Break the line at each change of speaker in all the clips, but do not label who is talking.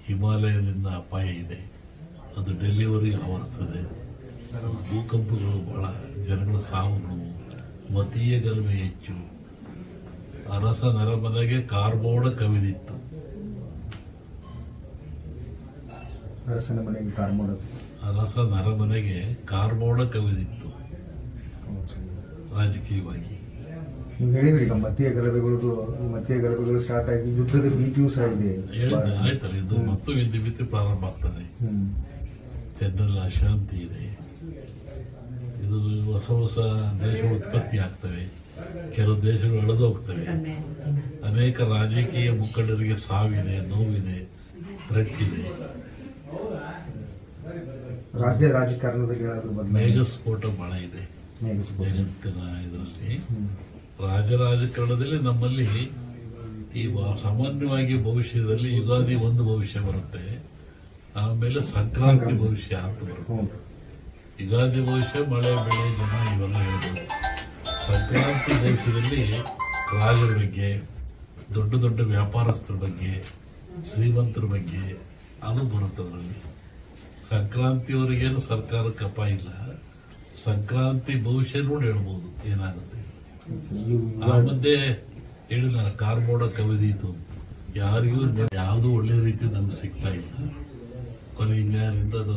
ಹಿಮಾಲಯದಿಂದ ಅಪಾಯ ಇದೆ, ಅದು ಡೆಲ್ಲಿವರೆಗೆ ಆವರಿಸ್ತದೆ. ಭೂಕಂಪಗಳು ಭಾಳ, ಜನಗಳ ಸಾವು ನೋವು, ಮತೀಯ ಗಲಭೆ ಹೆಚ್ಚು. ಅರಸ ನರಮನೆಗೆ ಕಾರ್ಮೋಡ ಕವಿದಿತ್ತು. ಅರಸ ನರಮನೆಗೆ ಕಾರ್ಮೋಡ ಕವಿದಿತ್ತು ರಾಜಕೀಯವಾಗಿ.
ನೀವು ಹೇಳಿದ್ರಿ ಈಗ ಮತೀಯ ಗಲಭೆಗಳು ಸ್ಟಾರ್ಟ್ ಆಗಿ ಯುದ್ಧದ ಭೀತಿಯೂ ಸಹ ಇದೆ.
ಆಯ್ತಲ್ಲ, ಇದು ಮತ್ತು ಯುದ್ಧ ಭೀತಿ ಪ್ರಾರಂಭ ಆಗ್ತದೆ. ಜನರಲ್ಲಿ ಅಶಾಂತಿ ಇದೆ. ಇದು ಹೊಸ ಹೊಸ ದೇಶಗಳು ಉತ್ಪತ್ತಿ ಆಗ್ತವೆ, ಕೆಲವು ದೇಶಗಳು ಎಳೆದು ಹೋಗ್ತವೆ. ಅನೇಕ ರಾಜಕೀಯ ಮುಖಂಡರಿಗೆ ಸಾವಿದೆ, ನೋವಿದೆ, ಥ್ರೆಟ್ ಇದೆ.
ರಾಜ್ಯ ರಾಜಕಾರಣದಲ್ಲಿ
ಮೇಘಸ್ಫೋಟ ಬಹಳ ಇದೆ ಜಗತ್ತಿನ ಇದರಲ್ಲಿ. ರಾಜಕಾರಣದಲ್ಲಿ ನಮ್ಮಲ್ಲಿ ಈ ಸಾಮಾನ್ಯವಾಗಿ ಭವಿಷ್ಯದಲ್ಲಿ ಯುಗಾದಿ ಒಂದು ಭವಿಷ್ಯ ಬರುತ್ತೆ, ಆಮೇಲೆ ಸಂಕ್ರಾಂತಿ ಭವಿಷ್ಯ ಅಂತ ಬರುತ್ತೆ. ಯುಗಾದಿ ಭವಿಷ್ಯ ಮಳೆ ಬೆಳೆ ಜನ ಇವೆಲ್ಲ ಹೇಳ್ಬೋದು. ಸಂಕ್ರಾಂತಿ ಭವಿಷ್ಯದಲ್ಲಿ ರಾಜರ ಬಗ್ಗೆ, ದೊಡ್ಡ ದೊಡ್ಡ ವ್ಯಾಪಾರಸ್ಥರ ಬಗ್ಗೆ, ಶ್ರೀಮಂತರ ಬಗ್ಗೆ ಅದು ಬರುತ್ತೆ ಅದರಲ್ಲಿ. ಸಂಕ್ರಾಂತಿಯವರಿಗೇನು ಸರ್ಕಾರಕ್ಕೆ ಅಪಾಯ ಇಲ್ಲ, ಸಂಕ್ರಾಂತಿ ಭವಿಷ್ಯ ನೋಡಿ ಹೇಳ್ಬೋದು ಏನಾಗುತ್ತೆ. ಆ ಮಧ್ಯೆ ಹೇಳಿದ ಕಾರ್ಮೋಡ ಕವಿದೀತು, ಯಾರಿಗೂ ಯಾವುದೂ ಒಳ್ಳೆ ರೀತಿ ನಮ್ಗೆ ಸಿಗ್ತಾ ಇಲ್ಲ. ಕೊನೆಯಿಂದ ಅದು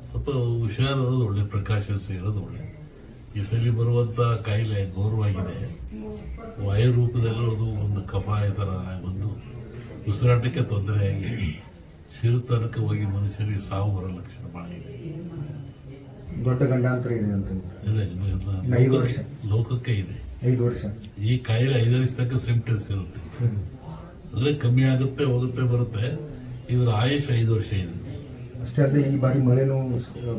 ಸ್ವಲ್ಪ ಹುಷಾರಿರೋದು ಒಳ್ಳೆ, ಪ್ರಿಕಾಷನ್ಸ್ ಇರೋದು ಒಳ್ಳೆ. ಈ ಸಲ ಬರುವಂಥ ಕಾಯಿಲೆ ಘೋರವಾಗಿದೆ, ವಾಯು ರೂಪದಲ್ಲೂ ಅದು ಒಂದು ಕಫ ಈ ಥರ ಒಂದು ಉಸಿರಾಟಕ್ಕೆ ತೊಂದರೆಯಾಗಿ ಸಿರುತನಕ ಹೋಗಿ ಮನುಷ್ಯರಿಗೆ ಸಾವು ಬರೋ ಲಕ್ಷಣ ಭಾಳ ಇದೆ.
ದೊಡ್ಡ ಗಂಡಾಂತರ ಇದೆ ಅಂತ
ಲೋಕಕ್ಕೆ ಇದೆ.
5 ವರ್ಷ
ಈ ಕಾಯಿಲೆ 5 ವರ್ಷ ತನಕ ಸಿಂಪ್ಟಮ್ಸ್ ಇರುತ್ತೆ, ಅಂದ್ರೆ ಕಮ್ಮಿ ಆಗುತ್ತೆ, ಹೋಗುತ್ತೆ, ಬರುತ್ತೆ. ಇದರ ಆಯುಷ್ 5 ವರ್ಷ ಇದೆ.
ಅಷ್ಟೇ ಅಲ್ಲದೆ ಈ ಬಾರಿ ಮಳೆನೂ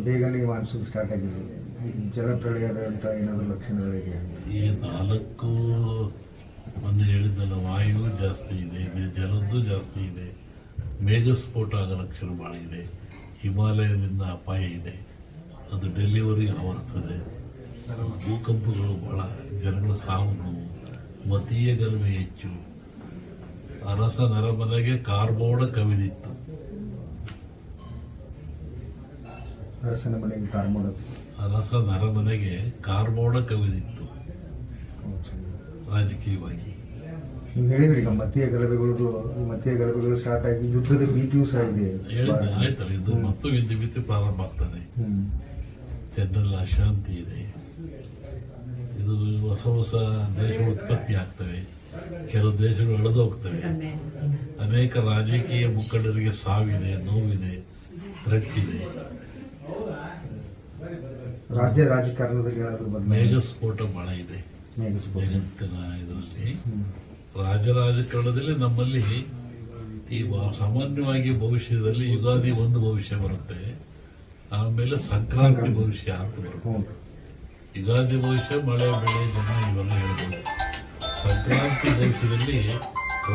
ಬೇಗನೆ ಮಾನ್ಸೂನ್ ಸ್ಟಾರ್ಟ್ ಆಗಿದೆ. ಜಲಪ್ರಳಯದ ಅಂತ ಏನಾದರೂ ಲಕ್ಷಣಗಳಿದೆ?
ಈ 4 ಒಂದು ಹೇಳಿದ್ದಲ್ಲ, ವಾಯು ಜಾಸ್ತಿ ಇದೆ, ಜಲದ್ದು ಜಾಸ್ತಿ ಇದೆ, ಮೇಘಸ್ಫೋಟ ಆಗೋ ಲಕ್ಷಣ ಭಾಳ ಇದೆ, ಹಿಮಾಲಯದಿಂದ ಅಪಾಯ ಇದೆ, ಅದು ಡೆಲ್ಲಿವರೆಗೆ ಆವರಿಸ್ತದೆ. ಭೂಕಂಪಗಳು ಭಾಳ, ಜನಗಳ ಸಾವು ನೋವು, ಮತೀಯ ಗಲಭೆ ಹೆಚ್ಚು. ಅರಸ ನರಮನೆಗೆ ಕಾರ್ಮೋಡ ಕವಿದಿತ್ತು. ಅರಸ ನರಮನೆಗೆ ಕಾರ್ಮೋಡ ಕವಿದಿತ್ತು ರಾಜಕೀಯವಾಗಿ.
ನೀವು ಹೇಳಿದ್ರಿ ಈಗ ಮತೀಯ ಗಲಭೆಗಳು ಸ್ಟಾರ್ಟ್ ಆಗಿ ಯುದ್ಧದ ಭೀತಿಯೂ ಸಹ ಇದೆ.
ಆಯ್ತಲ್ಲ, ಇದು ಮತ್ತು ಯುದ್ಧ ಭೀತಿ ಪ್ರಾರಂಭ ಆಗ್ತದೆ. ಜನರಲ್ಲಿ ಅಶಾಂತಿ ಇದೆ. ಇದು ಹೊಸ ಹೊಸ ದೇಶಗಳು ಉತ್ಪತ್ತಿ ಆಗ್ತವೆ, ಕೆಲವು ದೇಶಗಳು ಎಳೆದು ಹೋಗ್ತವೆ. ಅನೇಕ ರಾಜಕೀಯ ಮುಖಂಡರಿಗೆ ಸಾವಿದೆ, ನೋವಿದೆ, ಥ್ರೆಟ್ ಇದೆ.
ರಾಜ್ಯ ರಾಜಕಾರಣದಲ್ಲಿ
ಮೇಘಸ್ಫೋಟ ಬಹಳ ಇದೆ ಜಗತ್ತಿನ ಇದರಲ್ಲಿ. ರಾಜಕಾರಣದಲ್ಲಿ ನಮ್ಮಲ್ಲಿ ಈ ಸಾಮಾನ್ಯವಾಗಿ ಭವಿಷ್ಯದಲ್ಲಿ ಯುಗಾದಿ ಒಂದು ಭವಿಷ್ಯ ಬರುತ್ತೆ, ಆಮೇಲೆ ಸಂಕ್ರಾಂತಿ ಭವಿಷ್ಯ ಅಂತ ಬರುತ್ತೆ. ಯುಗಾದಿ ಭವಿಷ್ಯ ಮಳೆ ಬೆಳೆ ಜನ ಇವೆಲ್ಲ ಹೇಳ್ಬೋದು. ಸಂಕ್ರಾಂತಿ ಭವಿಷ್ಯದಲ್ಲಿ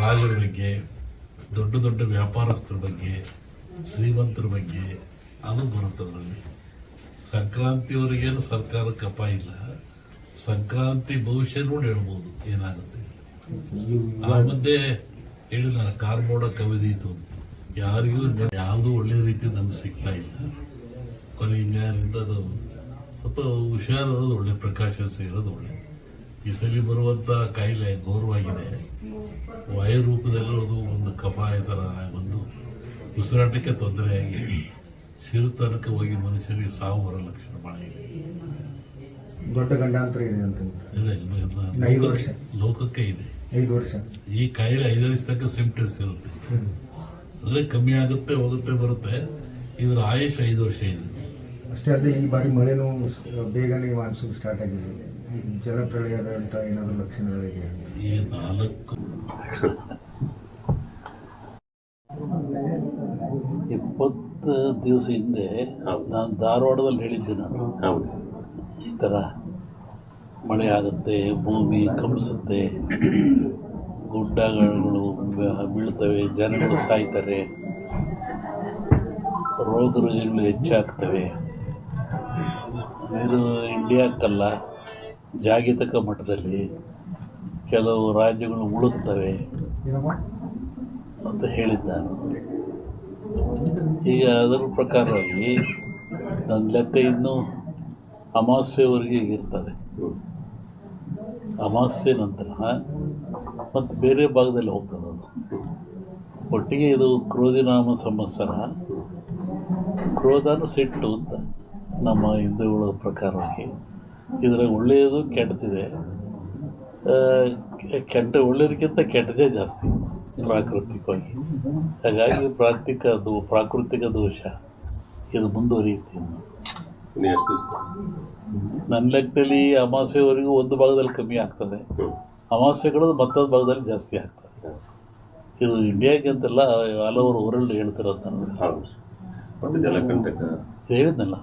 ರಾಜರ ಬಗ್ಗೆ, ದೊಡ್ಡ ದೊಡ್ಡ ವ್ಯಾಪಾರಸ್ಥರ ಬಗ್ಗೆ, ಶ್ರೀಮಂತರ ಬಗ್ಗೆ ಅದು ಬರುತ್ತೆ ಅದರಲ್ಲಿ. ಸಂಕ್ರಾಂತಿಯವರಿಗೇನು ಸರ್ಕಾರಕ್ಕೆ ಅಪಾಯ ಇಲ್ಲ, ಸಂಕ್ರಾಂತಿ ಭವಿಷ್ಯ ನೋಡಿ ಹೇಳ್ಬೋದು ಏನಾಗುತ್ತೆ. ಆ ಮಧ್ಯೆ ಹೇಳಿದ ಕಾರ್ಮೋಡ ಕವಿದೀತು, ಯಾರಿಗೂ ಯಾವುದೂ ಒಳ್ಳೆ ರೀತಿ ನಮ್ಗೆ ಸಿಗ್ತಾ ಇಲ್ಲ. ಕೊನೆಯಿಂದ ಅದು ಸ್ವಲ್ಪ ಹುಷಾರಿರೋದು ಒಳ್ಳೆ, ಪ್ರಿಕಾಷನ್ಸ್ ಇರೋದು ಒಳ್ಳೆ. ಈ ಸಲ ಬರುವಂಥ ಕಾಯಿಲೆ ಘೋರವಾಗಿದೆ, ವಾಯು ರೂಪದಲ್ಲೂ ಅದು ಒಂದು ಕಫ ಈ ಥರ ಒಂದು ಉಸಿರಾಟಕ್ಕೆ ತೊಂದರೆಯಾಗಿ ಸಿರುತನಕ ಹೋಗಿ ಮನುಷ್ಯರಿಗೆ ಸಾವು ಬರೋ ಲಕ್ಷಣ ಭಾಳ ಇದೆ.
ದೊಡ್ಡ ಗಂಡಾಂತರ ಇದೆ ಅಂತ
ಲೋಕಕ್ಕೆ ಇದೆ.
5 ವರ್ಷ
ಈ ಕಾಯಿಲೆ 5 ವರ್ಷ ತನಕ ಸಿಂಪ್ಟಮ್ಸ್ ಇರುತ್ತೆ, ಅಂದ್ರೆ ಕಮ್ಮಿ ಆಗುತ್ತೆ, ಹೋಗುತ್ತೆ, ಬರುತ್ತೆ. ಇದರ ಆಯುಷ್ 5 ವರ್ಷ ಇದೆ.
ಅಷ್ಟೇ ಅಲ್ಲದೆ ಈ ಬಾರಿ ಮಳೆನೂ ಬೇಗನೆ ಮಾನ್ಸೂನ್ ಸ್ಟಾರ್ಟ್ ಆಗಿದೆ. ಜಲಪ್ರಳಯದ ಅಂತ ಏನಾದರೂ ಲಕ್ಷಣಗಳಿದೆ?
ಈ 4 20 ದಿವಸ ಹಿಂದೆ ನಾನು ಧಾರವಾಡದಲ್ಲಿ ಹೇಳಿದ್ದೆ. ನಾನು ಈ ಥರ ಮಳೆ ಆಗುತ್ತೆ, ಭೂಮಿ ಕಂಪಿಸುತ್ತೆ, ಗುಡ್ಡಗಳು ಬೀಳ್ತವೆ, ಜನಗಳು ಸಾಯ್ತಾರೆ, ರೋಗ ರುಜಿನಗಳು ಹೆಚ್ಚಾಗ್ತವೆ. ಇದು ಇಂಡಿಯಾಕ್ಕಲ್ಲ, ಜಾಗತಿಕ ಮಟ್ಟದಲ್ಲಿ ಕೆಲವು ರಾಜ್ಯಗಳು ಮುಳುಗ್ತವೆ ಅಂತ ಹೇಳಿದ್ದ ನಾನು. ಈಗ ಅದರ ಪ್ರಕಾರವಾಗಿ ನನ್ನ ಲೆಕ್ಕ ಇನ್ನೂ ಅಮಾವಾಸ್ಯೆವರೆಗೆ ಇರ್ತದೆ. ಅಮಾವಾಸ್ಯೆ ನಂತರ ಮತ್ತು ಬೇರೆ ಭಾಗದಲ್ಲಿ ಹೋಗ್ತದೆ ಅದು. ಒಟ್ಟಿಗೆ ಇದು ಕ್ರೋಧಿನಾಮ ಸಂವತ್ಸರ. ಕ್ರೋಧನ ಸಿಟ್ಟು ಅಂತ ನಮ್ಮ ಹಿಂದೂಗಳ ಪ್ರಕಾರವಾಗಿ. ಇದರಾಗ ಒಳ್ಳೆಯದು ಕೆಟ್ಟದಿದೆ. ಒಳ್ಳೆಯದಕ್ಕಿಂತ ಕೆಟ್ಟದೇ ಜಾಸ್ತಿ ಪ್ರಾಕೃತಿಕವಾಗಿ. ಹಾಗಾಗಿ ಪ್ರಾಕೃತಿಕ ದೋಷ ಇದು ಮುಂದುವರಿಯುತ್ತೆ. ನನ್ನ ಲೆಕ್ಕದಲ್ಲಿ ಅಮಾವಾಸ್ಯೆವರೆಗೂ ಒಂದು ಭಾಗದಲ್ಲಿ ಕಮ್ಮಿ ಆಗ್ತದೆ, ಅಮಾವಾಸ್ಯೆಗಳದ್ದು ಮತ್ತೊಂದು ಭಾಗದಲ್ಲಿ ಜಾಸ್ತಿ ಆಗ್ತದೆ. ಇದು ಇಂಡಿಯಾಗೆ ಅಂತೆಲ್ಲ ಹಲವರು ವರ್ಲ್ಡ್ ಹೇಳ್ತಿರೋದು ನನಗೆ. ಹೇಳಿದ್ನಲ್ಲ,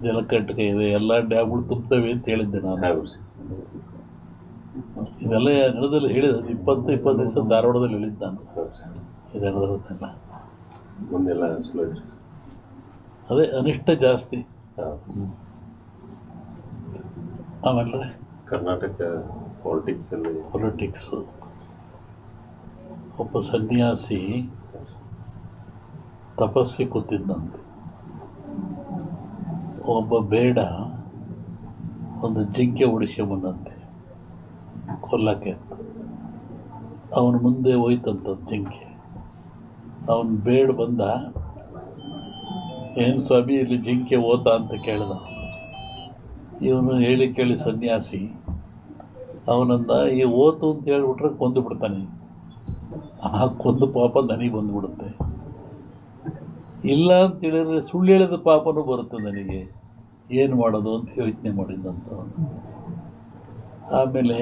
ಜಲಕಂಟಕ ಇದೆ, ಎಲ್ಲ ಡ್ಯಾಮ್ಗಳು ತುಂಬ್ತವೆ ಅಂತ ಹೇಳಿದ್ದೆ ನಾನು. ಇದೆಲ್ಲ ನಡೆದಲ್ಲಿ ಹೇಳಿದ 20 ದಿವಸ ಧಾರವಾಡದಲ್ಲಿ ಹೇಳಿದ್ದು ನಾನು. ಇದು ನಡೆದಿರೋದೆಲ್ಲ ಅದೇ ಅನಿಷ್ಟ ಜಾಸ್ತಿ. ಆಮೇಲೆ
ಕರ್ನಾಟಕ
ಪೊಲಿಟಿಕ್ಸು. ಒಬ್ಬ ಸನ್ಯಾಸಿ ತಪಸ್ಸಿ ಕೂತಿದ್ದಂತೆ. ಒಬ್ಬ ಬೇಡ ಒಂದು ಜಿಂಕೆ ಬಂದಂತೆ ಕೊಲ್ಲಕ್ಕೆ ಅಂತ. ಅವನ ಮುಂದೆ ಹೋಯ್ತಂಥದ್ದು ಜಿಂಕೆ. ಅವನು ಬೇಡ ಬಂದ, ಏನು ಸ್ವಾಮಿ ಇಲ್ಲಿ ಜಿಂಕೆ ಓತ ಅಂತ ಕೇಳಿದ. ಇವನು ಹೇಳಿ ಕೇಳಿ ಸನ್ಯಾಸಿ ಅವನಂದ, ಈ ಓತು ಅಂತ ಹೇಳಿಬಿಟ್ರೆ ಕೊಂದು ಬಿಡ್ತಾನೆ. ಆ ಕೊಂದು ಪಾಪ ನನಗೆ ಬಂದುಬಿಡುತ್ತೆ. ಇಲ್ಲ ಅಂತೇಳಿದ್ರೆ ಸುಳ್ಳು ಹೇಳಿದ ಪಾಪನೂ ಬರುತ್ತೆ ನನಗೆ, ಏನು ಮಾಡೋದು ಅಂತ ಯೋಚನೆ ಮಾಡಿದ್ದಂತ. ಆಮೇಲೆ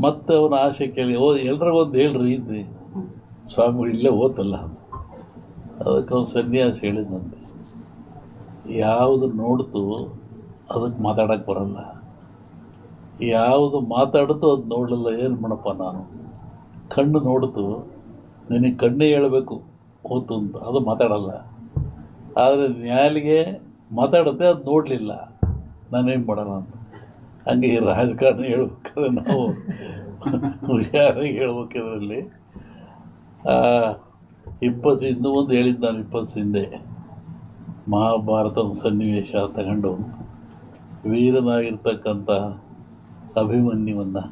ಮತ್ತೆ ಅವನ ಆಸೆ ಕೇಳಿ, ಎಲ್ರಿಗೊಂದು ಹೇಳ್ರಿ ಇದ್ರಿ ಸ್ವಾಮಿಗಳು ಇಲ್ಲೇ ಓತಲ್ಲ. ಅದಕ್ಕೆ ಅವನು ಸನ್ಯಾಸಿ ಹೇಳಿದಂತೆ, ಯಾವುದು ನೋಡ್ತು ಅದಕ್ಕೆ ಮಾತಾಡೋಕ್ಕೆ ಬರಲ್ಲ, ಯಾವುದು ಮಾತಾಡ್ತು ಅದು ನೋಡಲಿಲ್ಲ, ಏನು ಮಾಡಪ್ಪ ನಾನು. ಕಣ್ಣು ನೋಡ್ತು, ನಿನಗೆ ಕಣ್ಣೇ ಹೇಳಬೇಕು ಓತು ಅಂತ, ಅದು ಮಾತಾಡಲ್ಲ. ಆದರೆ ನ್ಯಾಲಿಗೆ ಮಾತಾಡುತ್ತೆ, ಅದು ನೋಡಲಿಲ್ಲ, ನಾನೇನು ಮಾಡೋಣ ಅಂತ. ಹಂಗೆ ಈ ರಾಜಕಾರಣ ಹೇಳ್ಬೇಕಾದ್ರೆ ನಾವು ಹುಷಾರಾಗಿ ಹೇಳ್ಬೇಕಿದ್ರಲ್ಲಿ. ಇನ್ನೂ ಒಂದು ಹೇಳಿದ್ದು ನಾನು 20 ಹಿಂದೆ, ಮಹಾಭಾರತದ ಸನ್ನಿವೇಶ ತಗೊಂಡು ವೀರನಾಗಿರ್ತಕ್ಕಂಥ ಅಭಿಮನ್ಯುವನ್ನು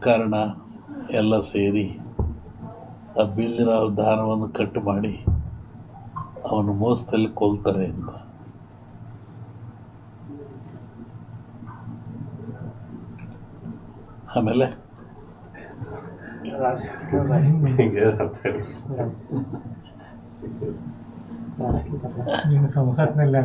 ಕಾರಣ ಎಲ್ಲ ಸೇರಿ ಆ ಬಿಲ್ಲಿನ ದಾನವನ್ನು ಕಟ್ಟು ಮಾಡಿ ಅವನು ಮೋಸದಲ್ಲಿ ಕೊಲ್ತಾರೆ ಅಂತ. ಆಮೇಲೆ
ಸಂಸತ್ನಲ್ಲಿ